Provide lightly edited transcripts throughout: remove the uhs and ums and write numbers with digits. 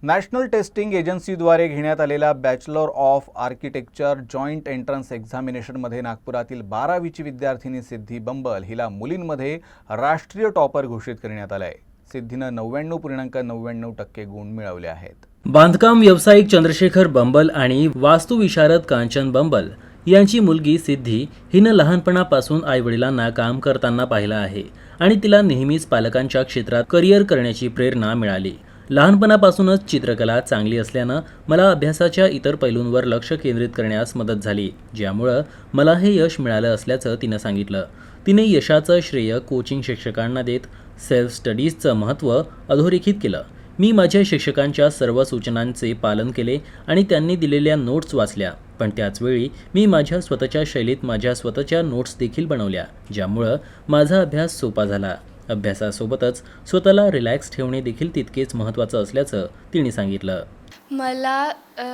National testing एजन्सीद्वारे घेण्यात आलेल्या bachelor of architecture joint entrance एक्झामिनेशनमध्ये नागपुरातील 12वीची विद्यार्थिनी सिद्धी बंबल हिला मुलींमध्ये राष्ट्रीय टॉपर घोषित करण्यात आलं आहे. सिद्धीनं 99.99% गुण मिळवले आहेत. बांधकाम व्यावसायिक चंद्रशेखर बंबल आणि वास्तुविशारद कांचन बंबल यांची मुलगी सिद्धी हिनं लहानपणापासून आईवडिलांना काम करताना पाहिलं आहे आणि तिला नेहमीच पालकांच्या क्षेत्रात करिअर करण्याची प्रेरणा मिळाली. लहानपणापासूनच चित्रकला चांगली असल्यानं मला अभ्यासाच्या इतर पैलूंवर लक्ष केंद्रित करण्यास मदत झाली, ज्यामुळं मला हे यश मिळालं असल्याचं तिनं सांगितलं. तिने यशाचं श्रेय कोचिंग शिक्षकांना देत सेल्फ स्टडीजचं महत्त्व अधोरेखित केलं. मी माझ्या शिक्षकांच्या सर्व सूचनांचे पालन केले आणि त्यांनी दिलेल्या नोट्स वाचल्या, पण त्याचवेळी मी माझ्या स्वतःच्या शैलीत माझ्या स्वतःच्या नोट्स देखील बनवल्या, ज्यामुळं माझा अभ्यास सोपा झाला. अभ्यासासोबतच स्वतःला रिलॅक्स ठेवणे देखील तितकेच महत्त्वाचं असल्याचं तिने सांगितलं. मला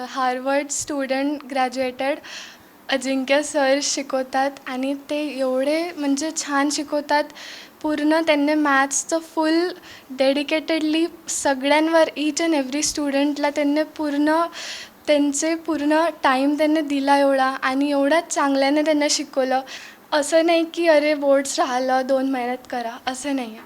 हार्वर्ड स्टुडंट ग्रॅज्युएटेड अजिंक्य सर शिकवतात आणि ते एवढे म्हणजे छान शिकवतात. पूर्ण त्यांनी मॅथ्सचं फुल डेडिकेटेडली सगळ्यांवर ईच अँड एव्हरी स्टुडंटला त्यांनी पूर्ण टाईम त्यांनी दिला एवढा आणि एवढ्या चांगल्याने त्यांना शिकवलं. असं नाही की अरे बोर्ड्स राहिलं 2 महिन्यात करा, असं नाही आहे.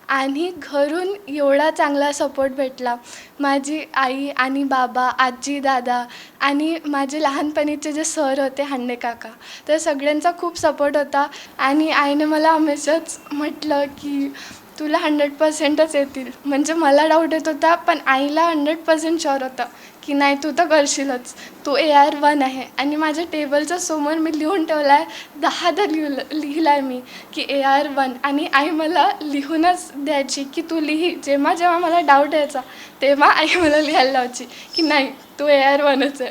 आणि घरून एवढा चांगला सपोर्ट भेटला. माझी आई आणि बाबा, आजी, दादा आणि माझे लहानपणीचे जे सर होते हांडे काका, तर सगळ्यांचा खूप सपोर्ट होता. आणि आईने मला हमेशाच म्हटलं की तुला 100%च येतील. म्हणजे मला डाऊट येत होता, पण आईला 100% शुअर होतं की नाही तू तर करशीलच, तू AR1 आहे. आणि माझ्या टेबलच्या समोर मी लिहून ठेवला आहे, 10दा लिहिला आहे मी की AR1. आणि आई मला लिहूनच द्यायची की तू लिही. जेव्हा मला डाऊट यायचा तेव्हा आई मला लिहायला लावायची की नाही तू AR1च आहे.